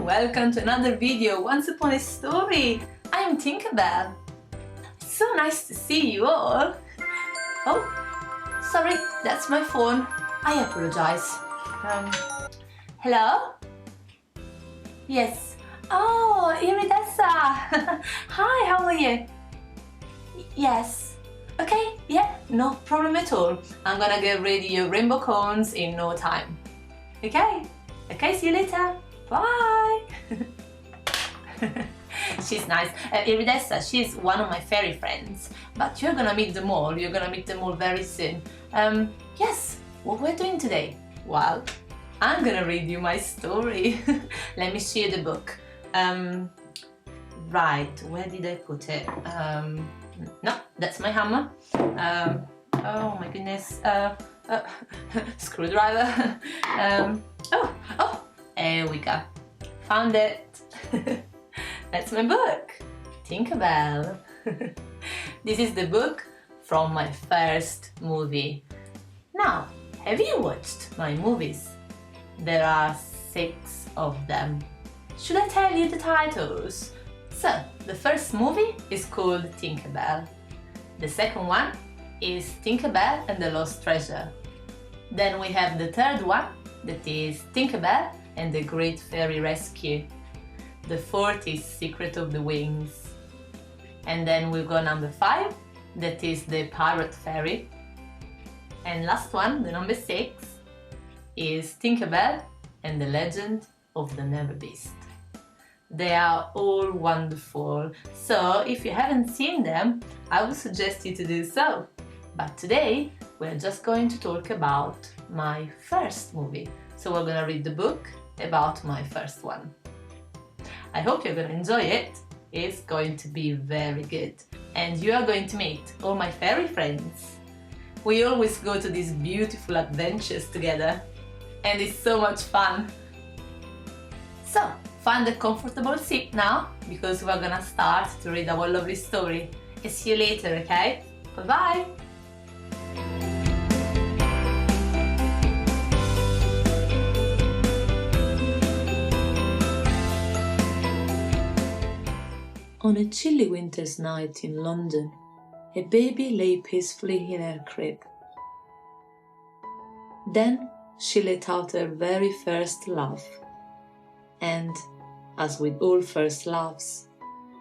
everyone, welcome to another video, Once Upon a Story. I am Tinkerbell. So nice to see you all. Oh, sorry, that's my phone. I apologize. Hello? Yes. Oh, Iridessa. Hi, how are you? Yes. Okay, yeah, no problem at all. I'm gonna get ready your rainbow cones in no time. Okay? Okay, see you later. Bye! She's nice. Iridessa, she's one of my fairy friends. But you're gonna meet them all. You're gonna meet them all very soon. Yes, what we're doing today? Well, I'm gonna read you my story. Let me show you the book. Right, where did I put it? No, that's my hammer. Oh my goodness. Screwdriver. Oh, there we go. Found it. That's my book, Tinkerbell. This is the book from my first movie. Now, have you watched my movies? There are 6 of them. Should I tell you the titles? So, the first movie is called Tinkerbell. The second one is Tinkerbell and the Lost Treasure. Then we have the third one, that is Tinkerbell and the Great Fairy Rescue. The fourth is Secret of the Wings. And then we've got number 5, that is the Pirate Fairy. And last one, the number 6, is Tinkerbell and the Legend of the Never Beast. They are all wonderful, so if you haven't seen them, I would suggest you to do so. But today, we're just going to talk about my first movie. So we're gonna read the book about my first one. I hope you're gonna enjoy it. It's going to be very good. And you are going to meet all my fairy friends. We always go to these beautiful adventures together. And it's so much fun. So, find a comfortable seat now, because we're gonna start to read our lovely story. I'll see you later, okay? Bye-bye! On a chilly winter's night in London, a baby lay peacefully in her crib. Then she let out her very first laugh. And, as with all first laughs,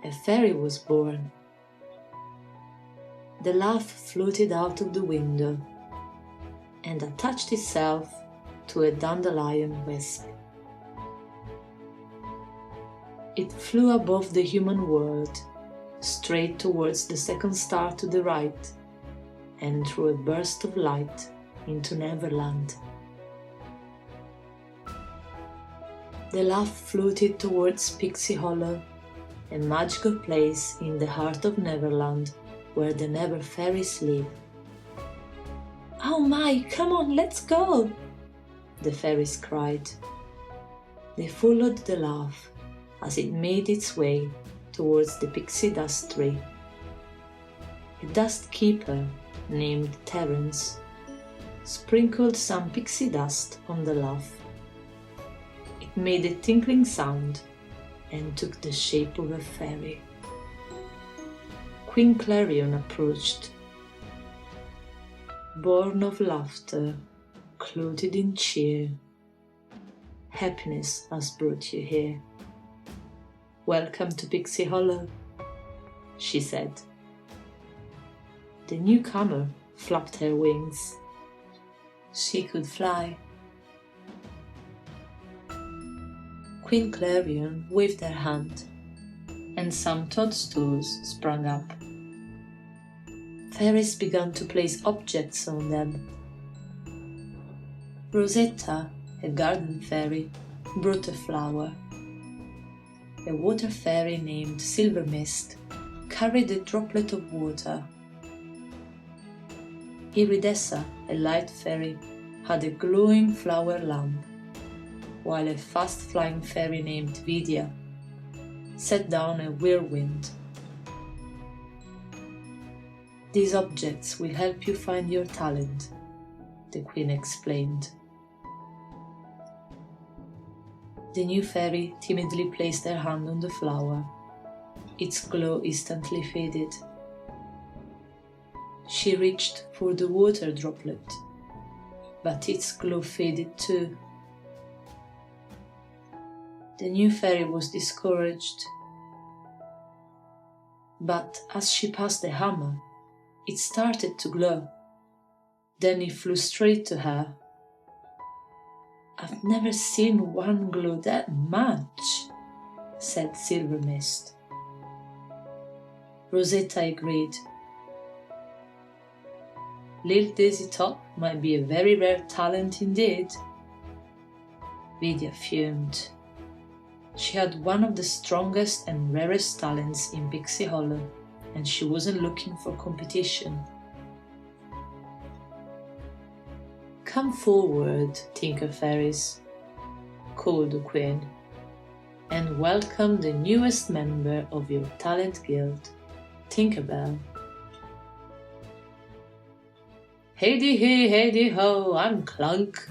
a fairy was born. The laugh floated out of the window and attached itself to a dandelion wisp. It flew above the human world, straight towards the second star to the right, and through a burst of light into Neverland. The laugh floated towards Pixie Hollow, a magical place in the heart of Neverland where the Never Fairies live. "Oh my, come on, let's go!" the fairies cried. They followed the laugh as it made its way towards the pixie dust tree. A dust keeper named Terence sprinkled some pixie dust on the laugh. It made a tinkling sound and took the shape of a fairy. Queen Clarion approached. Born of laughter, clothed in cheer, happiness has brought you here. "Welcome to Pixie Hollow," she said. The newcomer flapped her wings. She could fly. Queen Clarion waved her hand, and some toadstools sprang up. Fairies began to place objects on them. Rosetta, a garden fairy, brought a flower. A water fairy named Silver Mist carried a droplet of water. Iridessa, a light fairy, had a glowing flower lamp, while a fast-flying fairy named Vidya set down a whirlwind. "These objects will help you find your talent," the Queen explained. The new fairy timidly placed her hand on the flower. Its glow instantly faded. She reached for the water droplet, but its glow faded too. The new fairy was discouraged. But as she passed the hammer, it started to glow. Then it flew straight to her. "I've never seen one glow that much," said Silver Mist. Rosetta agreed. "Little Daisy Top might be a very rare talent indeed." Vidya fumed. She had one of the strongest and rarest talents in Pixie Hollow, and she wasn't looking for competition. "Come forward, Tinker Fairies," called the Queen, "and welcome the newest member of your talent guild, Tinkerbell." "Heidi-hee, heidi-ho, I'm Clunk,"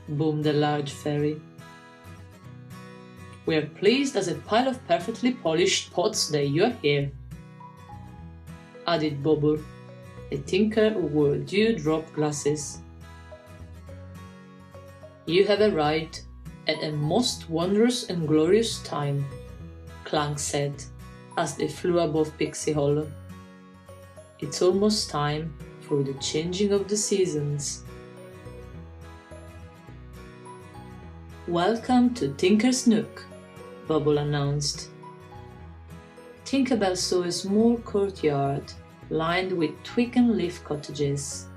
boomed the large fairy. "We're pleased as a pile of perfectly polished pots that you're here," added Bobble, a tinker who wore dewdrop glasses. "You have arrived at a most wondrous and glorious time," Clunk said as they flew above Pixie Hollow. "It's almost time for the changing of the seasons." "Welcome to Tinker's Nook," Bubble announced. Tinkerbell saw a small courtyard lined with twig and leaf cottages.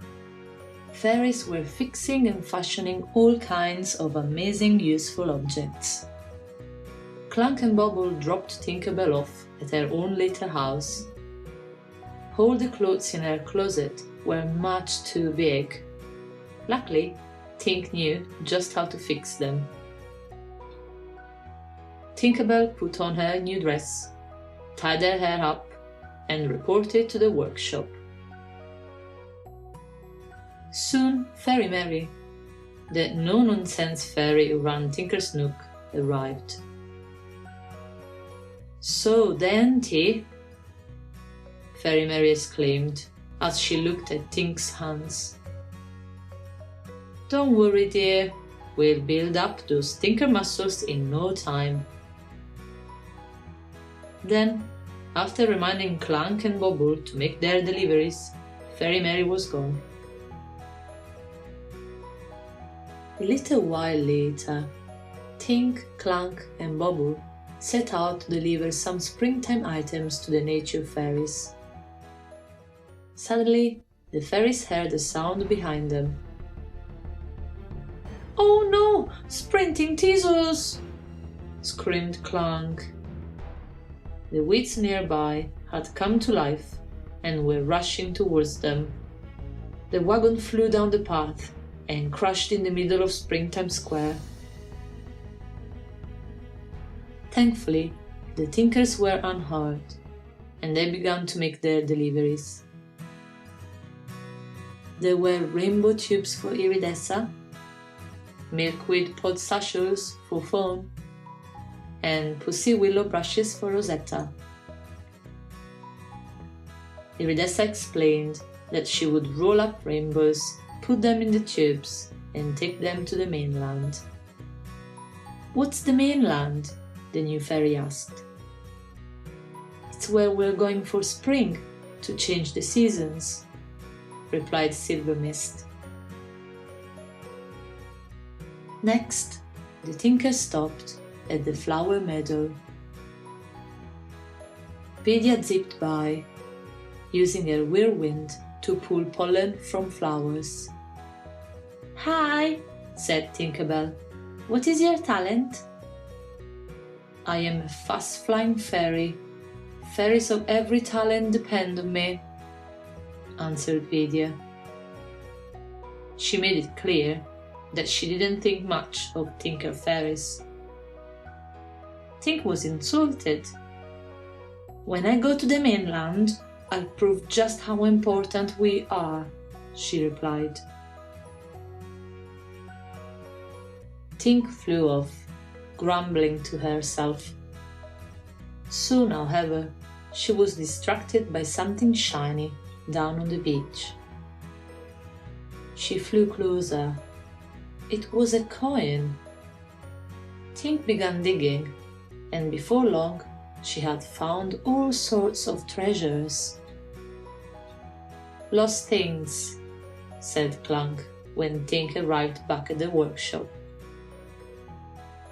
Fairies were fixing and fashioning all kinds of amazing useful objects. Clunk and Bubble dropped Tinkerbell off at her own little house. All the clothes in her closet were much too big. Luckily, Tink knew just how to fix them. Tinkerbell put on her new dress, tied her hair up, and reported to the workshop. Soon Fairy Mary, the no-nonsense fairy who ran Tinker's Nook, arrived. "So dainty!" Fairy Mary exclaimed as she looked at Tink's hands. "Don't worry, dear, we'll build up those tinker muscles in no time." Then, after reminding Clunk and Bobble to make their deliveries, Fairy Mary was gone. A little while later, Tink, Clunk, and Bobble set out to deliver some springtime items to the nature fairies. Suddenly, the fairies heard a sound behind them. "Oh no! Sprinting Teasels!" screamed Clunk. The weeds nearby had come to life and were rushing towards them. The wagon flew down the path and crashed in the middle of Springtime Square. Thankfully, the Tinkers were unhurt, and they began to make their deliveries. There were rainbow tubes for Iridessa, milkweed pod sachets for Fawn, and pussy willow brushes for Rosetta. Iridessa explained that she would roll up rainbows, put them in the tubes, and take them to the mainland. "What's the mainland?" the new fairy asked. "It's where we're going for spring, to change the seasons," replied Silver Mist. Next, the Tinker stopped at the flower meadow. Vidya zipped by, using her whirlwind to pull pollen from flowers. "Hi," said Tinkerbell. "What is your talent?" "I am a fast-flying fairy. Fairies of every talent depend on me," answered Vidya. She made it clear that she didn't think much of Tinker Fairies. Tink was insulted. "When I go to the mainland, I'll prove just how important we are," she replied. Tink flew off, grumbling to herself. Soon, however, she was distracted by something shiny down on the beach. She flew closer. It was a coin. Tink began digging, and before long, she had found all sorts of treasures. "Lost things," said Clunk when Tink arrived back at the workshop.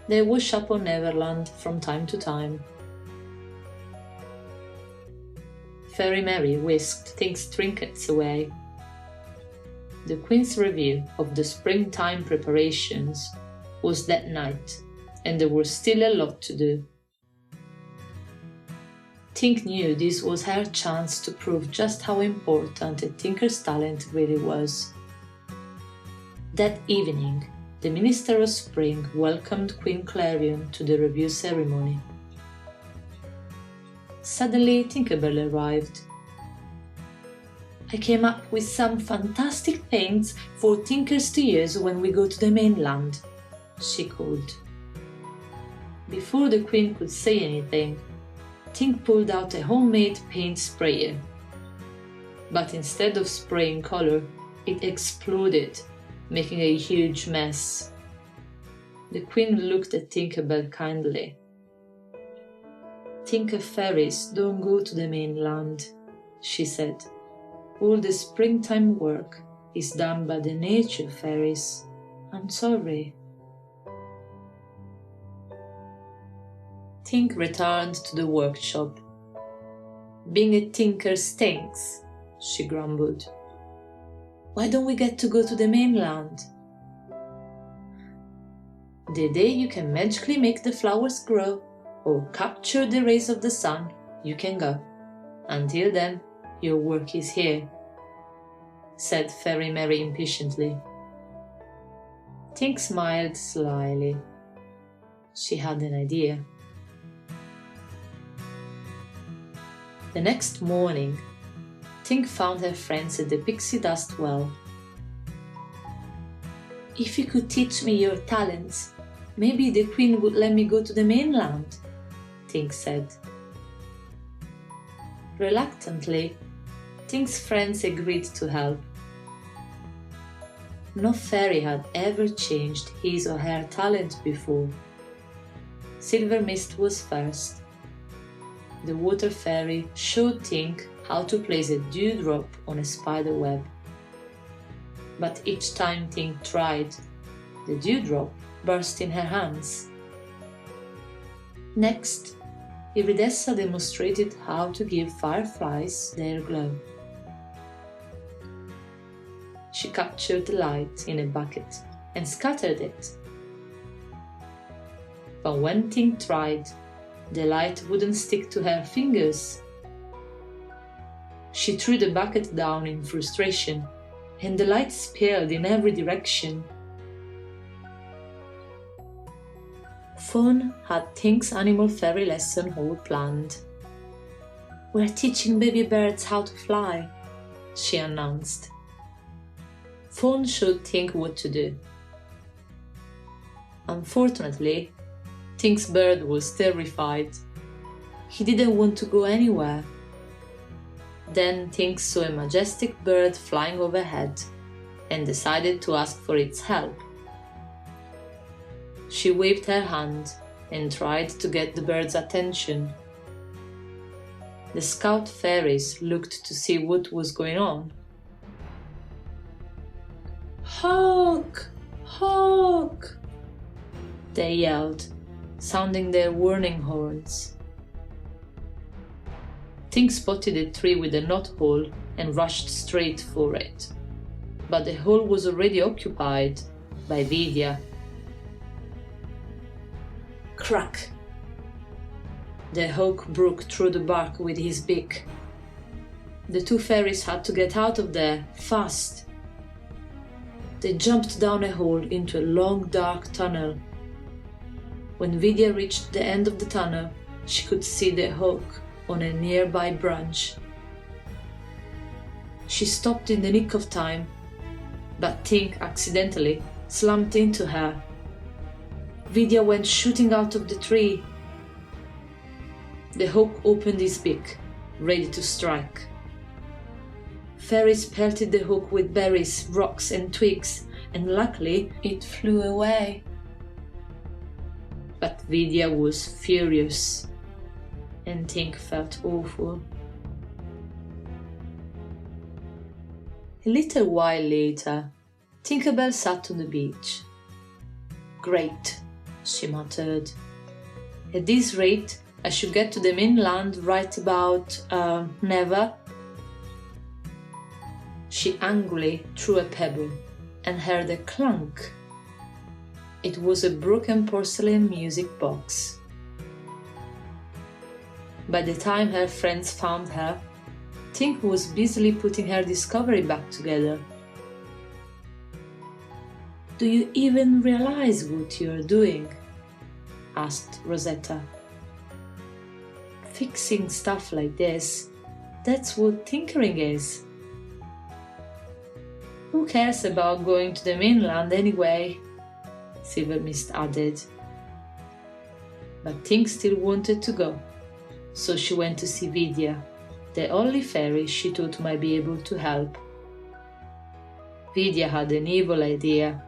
"They wash up on Neverland from time to time." Fairy Mary whisked Tink's trinkets away. The Queen's review of the springtime preparations was that night, and there was still a lot to do. Tink knew this was her chance to prove just how important a tinker's talent really was. That evening, the Minister of Spring welcomed Queen Clarion to the review ceremony. Suddenly, Tinkerbell arrived. "I came up with some fantastic things for tinkers to use when we go to the mainland," she called. Before the Queen could say anything, Tink pulled out a homemade paint sprayer. But instead of spraying color, it exploded, making a huge mess. The Queen looked at Tinkerbell kindly. "Tinker fairies don't go to the mainland," she said. "All the springtime work is done by the nature fairies. I'm sorry." Tink returned to the workshop. "Being a tinker stinks," she grumbled. "Why don't we get to go to the mainland?" "The day you can magically make the flowers grow or capture the rays of the sun, you can go. Until then, your work is here," said Fairy Mary impatiently. Tink smiled slyly. She had an idea. The next morning, Tink found her friends at the pixie dust well. "If you could teach me your talents, maybe the Queen would let me go to the mainland," Tink said. Reluctantly, Tink's friends agreed to help. No fairy had ever changed his or her talent before. Silver Mist was first. The water fairy showed Tink how to place a dewdrop on a spider web. But each time Tink tried, the dewdrop burst in her hands. Next, Iridessa demonstrated how to give fireflies their glow. She captured the light in a bucket and scattered it. But when Tink tried, the light wouldn't stick to her fingers. She threw the bucket down in frustration, and the light spilled in every direction. Fawn had Tink's animal fairy lesson all planned. "We're teaching baby birds how to fly," she announced. Fawn showed Tink what to do. Unfortunately, Tink's bird was terrified. He didn't want to go anywhere. Then Tink saw a majestic bird flying overhead and decided to ask for its help. She waved her hand and tried to get the bird's attention. The scout fairies looked to see what was going on. "Hawk! Hawk!" they yelled, sounding their warning horns. Tink spotted a tree with a knothole and rushed straight for it. But the hole was already occupied by Vidya. Crack! The hawk broke through the bark with his beak. The two fairies had to get out of there, fast. They jumped down a hole into a long, dark tunnel. When Vidya reached the end of the tunnel, she could see the hawk on a nearby branch. She stopped in the nick of time, but Tink accidentally slammed into her. Vidya went shooting out of the tree. The hawk opened his beak, ready to strike. Fairies pelted the hawk with berries, rocks and twigs, and luckily it flew away. But Vidya was furious, and Tink felt awful. A little while later, Tinker Bell sat on the beach. "Great," she muttered. "At this rate, I should get to the mainland right about, never." She angrily threw a pebble and heard a clunk. It was a broken porcelain music box. By the time her friends found her, Tink was busily putting her discovery back together. "Do you even realize what you're doing?" asked Rosetta. "Fixing stuff like this, that's what tinkering is. Who cares about going to the mainland anyway?" Silvermist added. But Tink still wanted to go, so she went to see Vidya, the only fairy she thought might be able to help. Vidya had an evil idea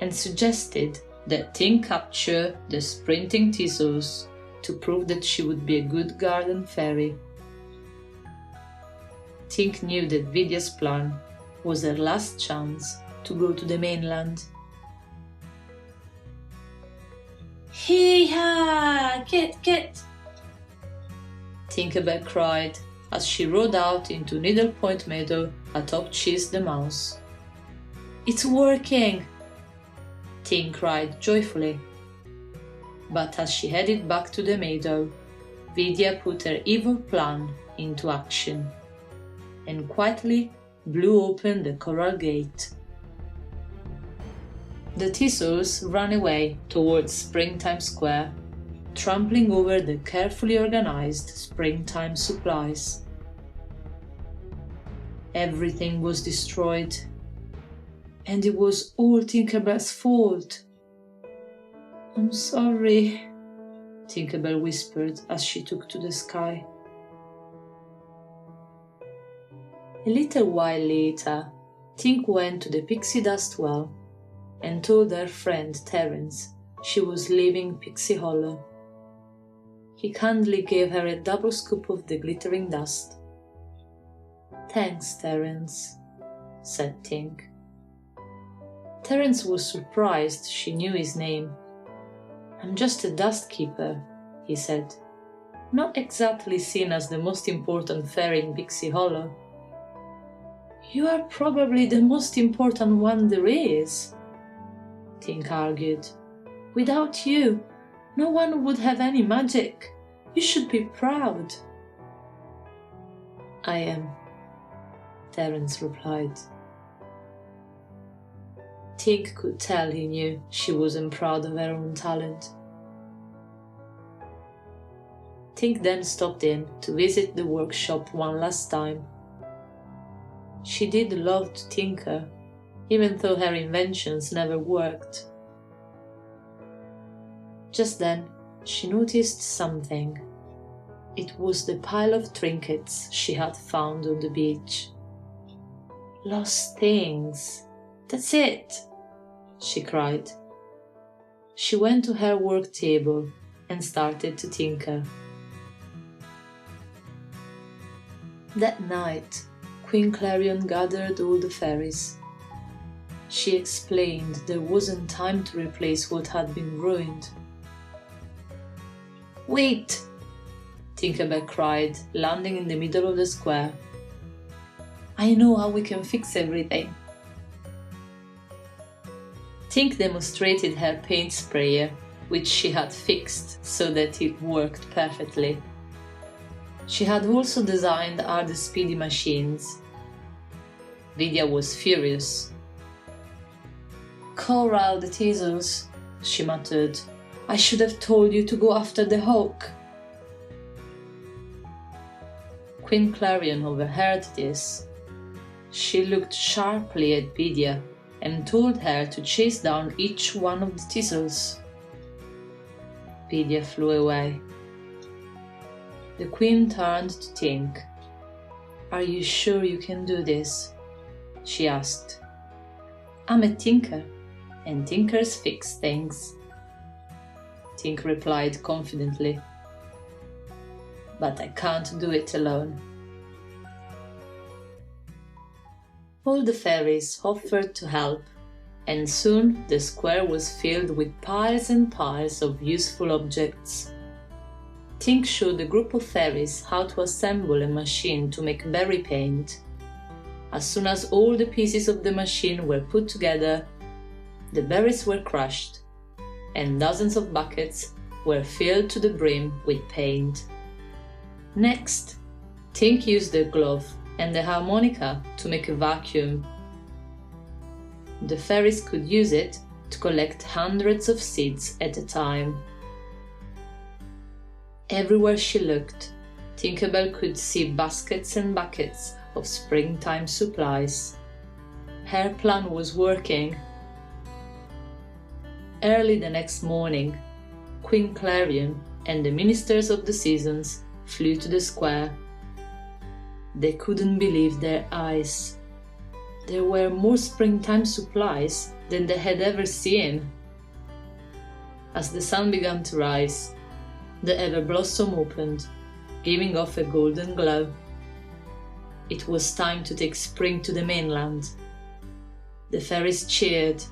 and suggested that Tink capture the sprinting Tissos to prove that she would be a good garden fairy. Tink knew that Vidya's plan was her last chance to go to the mainland. "Hee-ha! Get! Tinker Bell cried as she rode out into Needlepoint Meadow atop Cheese the Mouse. "It's working!" Tink cried joyfully. But as she headed back to the meadow, Vidya put her evil plan into action and quietly blew open the coral gate. The Tissos ran away towards Springtime Square, trampling over the carefully organized springtime supplies. Everything was destroyed, and it was all Tinker Bell's fault. "I'm sorry," Tinker Bell whispered as she took to the sky. A little while later, Tink went to the pixie dust well and told her friend Terence she was leaving Pixie Hollow. He kindly gave her a double scoop of the glittering dust. "Thanks, Terence," said Tink. Terence was surprised she knew his name. "I'm just a dust keeper," he said. "Not exactly seen as the most important fairy in Pixie Hollow." "You are probably the most important one there is," Tink argued. "Without you, no one would have any magic. You should be proud." "I am," Terence replied. Tink could tell he knew she wasn't proud of her own talent. Tink then stopped in to visit the workshop one last time. She did love to tinker, even though her inventions never worked. Just then, she noticed something. It was the pile of trinkets she had found on the beach. "Lost things! That's it!" she cried. She went to her work table and started to tinker. That night, Queen Clarion gathered all the fairies. She explained there wasn't time to replace what had been ruined. "Wait!" Tinker Bell cried, landing in the middle of the square. "I know how we can fix everything." Tink demonstrated her paint sprayer, which she had fixed so that it worked perfectly. She had also designed other speedy machines. Vidya was furious. "Coral the Tissos," she muttered. "I should have told you to go after the hawk." Queen Clarion overheard this. She looked sharply at Vidya and told her to chase down each one of the Tissos. Pedia flew away. The Queen turned to Tink. "Are you sure you can do this?" she asked. "I'm a tinker, and tinkers fix things," Tink replied confidently. "But I can't do it alone." All the fairies offered to help, and soon the square was filled with piles and piles of useful objects. Tink showed a group of fairies how to assemble a machine to make berry paint. As soon as all the pieces of the machine were put together, the berries were crushed, and dozens of buckets were filled to the brim with paint. Next, Tink used a glove and a harmonica to make a vacuum. The fairies could use it to collect hundreds of seeds at a time. Everywhere she looked, Tinkerbell could see baskets and buckets of springtime supplies. Her plan was working. Early the next morning, Queen Clarion and the ministers of the seasons flew to the square. They couldn't believe their eyes. There were more springtime supplies than they had ever seen. As the sun began to rise, the Everblossom opened, giving off a golden glow. It was time to take spring to the mainland. The fairies cheered.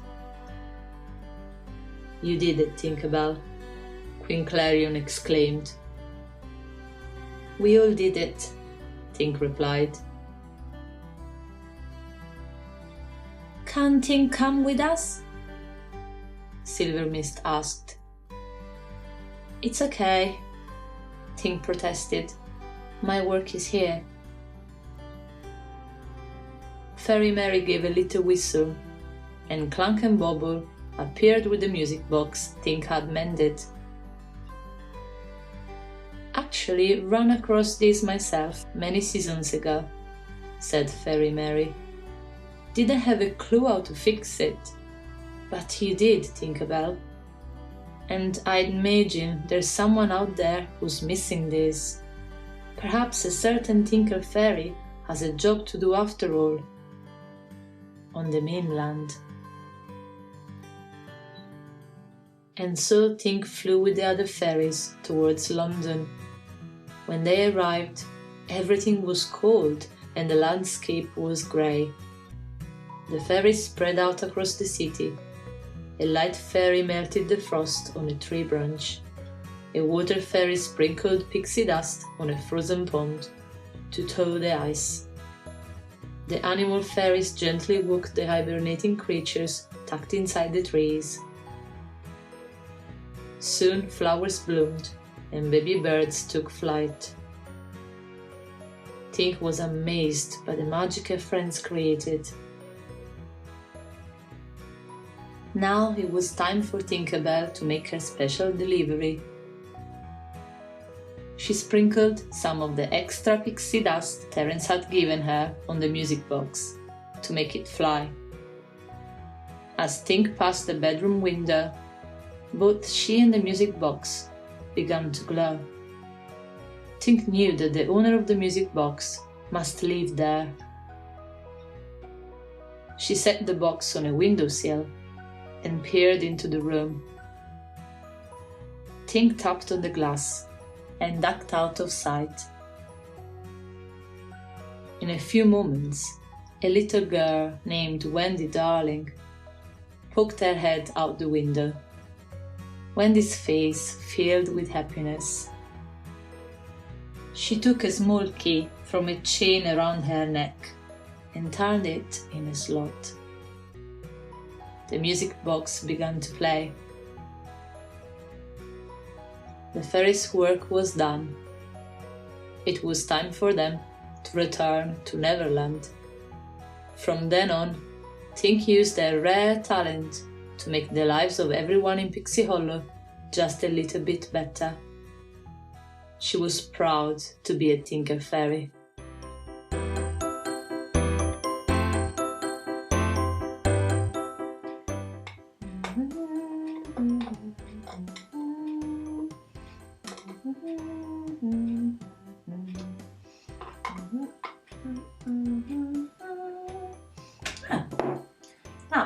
"You did it, Tinkerbell," Queen Clarion exclaimed. "We all did it," Tink replied. "Can Tink come with us?" Silvermist asked. "It's okay," Tink protested. "My work is here." Fairy Mary gave a little whistle, and Clunk and Bobble appeared with the music box Tink had mended. "Actually ran across this myself many seasons ago," said Fairy Mary. "Didn't have a clue how to fix it. But you did, Tinkerbell. And I'd imagine there's someone out there who's missing this. Perhaps a certain Tinker Fairy has a job to do after all. On the mainland." And so Tink flew with the other fairies towards London. When they arrived, everything was cold and the landscape was grey. The fairies spread out across the city. A light fairy melted the frost on a tree branch. A water fairy sprinkled pixie dust on a frozen pond to thaw the ice. The animal fairies gently woke the hibernating creatures tucked inside the trees. Soon flowers bloomed and baby birds took flight. Tink was amazed by the magic her friends created. Now it was time for Tinkerbell to make her special delivery. She sprinkled some of the extra pixie dust Terence had given her on the music box to make it fly. As Tink passed the bedroom window, both she and the music box began to glow. Tink knew that the owner of the music box must live there. She set the box on a windowsill and peered into the room. Tink tapped on the glass and ducked out of sight. In a few moments, a little girl named Wendy Darling poked her head out the window. Wendy's face filled with happiness. She took a small key from a chain around her neck and turned it in a slot. The music box began to play. The fairies' work was done. It was time for them to return to Neverland. From then on, Tink used their rare talent to make the lives of everyone in Pixie Hollow just a little bit better. She was proud to be a Tinker Fairy.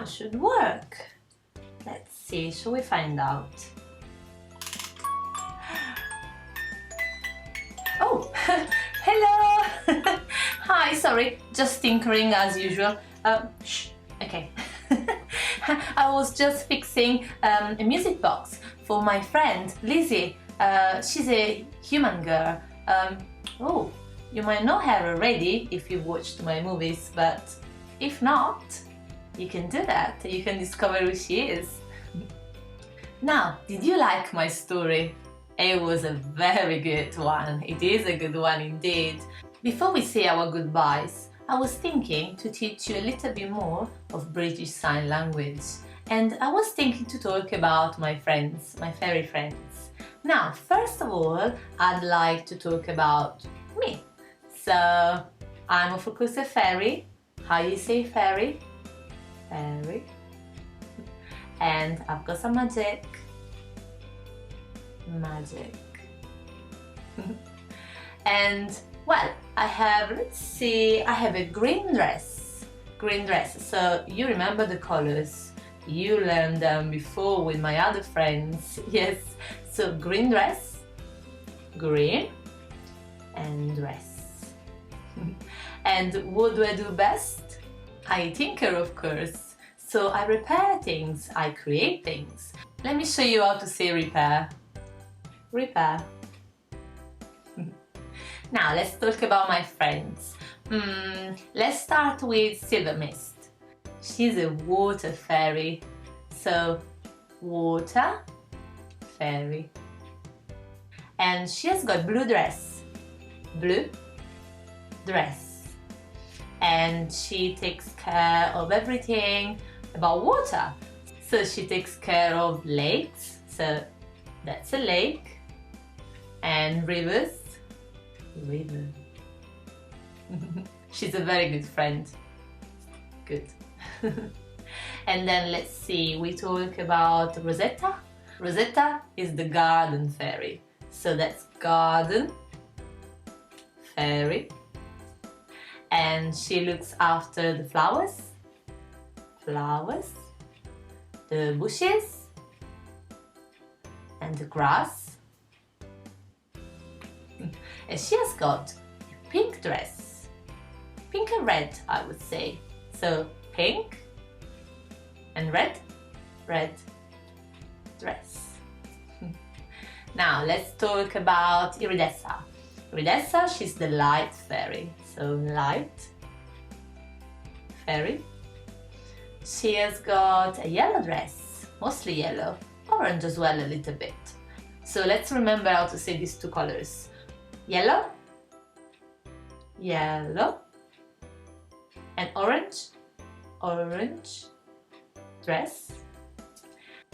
one should work. Let's see, shall we find out? Oh, hello! Hi, sorry, just tinkering as usual. Shh, okay. I was just fixing a music box for my friend Lizzie. She's a human girl. Oh, you might know her already if you've watched my movies, but if not, you can do that. You can discover who she is. Now, did you like my story? It was a very good one. It is a good one indeed. Before we say our goodbyes, I was thinking to teach you a little bit more of British Sign Language. And I was thinking to talk about my friends, my fairy friends. Now, first of all, I'd like to talk about me. So, I'm of course a fairy. How you say fairy? Fairy. And I've got some magic. Magic. And, well, I have, let's see, I have a green dress. Green dress. So, you remember the colors. You learned them before with my other friends. Yes. So, green dress, green, and dress. And what do I do best? I tinker, of course. So I repair things, I create things. Let me show you how to say repair. Repair. Now let's talk about my friends. Let's start with Silver Mist. She's a water fairy. So water fairy. And she has got blue dress. Blue dress. And she takes care of everything about water. So she takes care of lakes, so that's a lake, and rivers, river. She's a very good friend. Good. And then let's see, we talk about Rosetta. Rosetta is the garden fairy. So that's garden fairy. And she looks after the flowers, the bushes, and the grass. And she has got a pink dress, pink and red, I would say. So pink and red dress. Now let's talk about Iridessa. Iridessa, she's the light fairy. So light fairy. She has got a yellow dress, mostly yellow, orange as well a little bit. So let's remember how to say these two colors. Yellow, yellow, and orange, orange dress.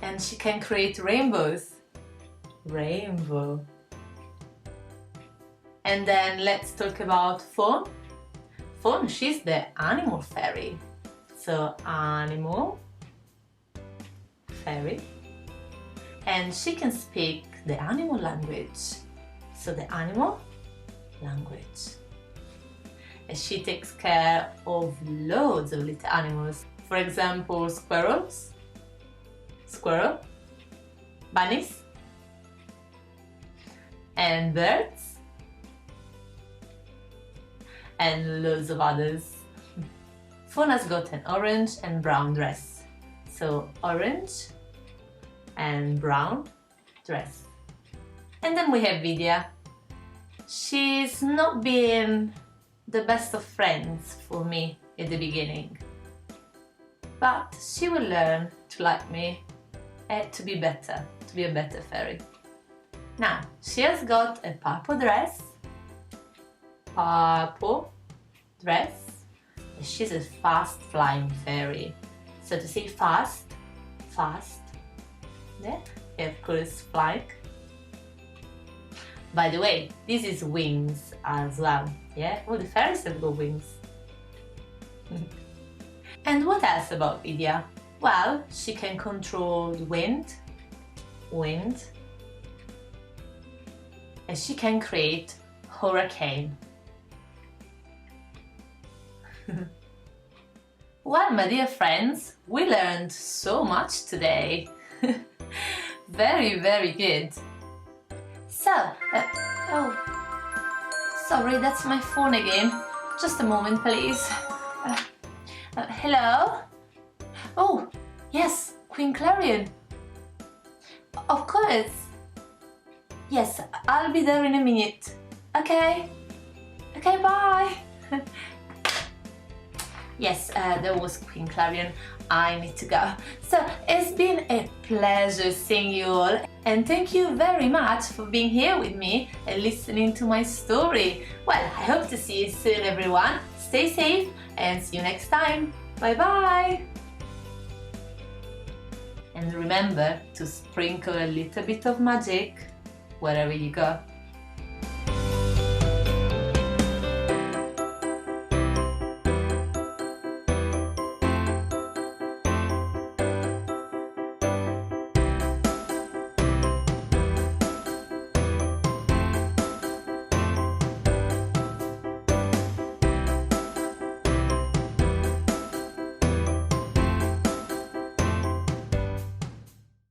And she can create rainbows, rainbow. And then let's talk about Fawn. Fawn, she's the animal fairy. So animal fairy. And she can speak the animal language. So the animal language. And she takes care of loads of little animals. For example, squirrels, squirrel, bunnies, and birds, and loads of others. Fawn has got an orange and brown dress. So orange and brown dress. And then we have Vidya. She's not been the best of friends for me at the beginning. But she will learn to like me and to be better, to be a better fairy. Now, she has got a purple dress. Purple dress. She's a fast flying fairy. So to say fast, fast, yeah, of course flying. By the way, this is wings as well, yeah? All the fairies have got wings. And what else about Vidya? Well, she can control the wind, and she can create hurricane. Well, my dear friends, we learned so much today. Very, very good. So, oh, sorry, that's my phone again. Just a moment, please. Hello? Oh, yes, Queen Clarion. Of course. Yes, I'll be there in a minute. Okay? Okay, bye. Yes, there was Queen Clarion. I need to go. So, it's been a pleasure seeing you all, and thank you very much for being here with me and listening to my story. Well, I hope to see you soon, everyone. Stay safe and see you next time. Bye bye! And remember to sprinkle a little bit of magic wherever you go.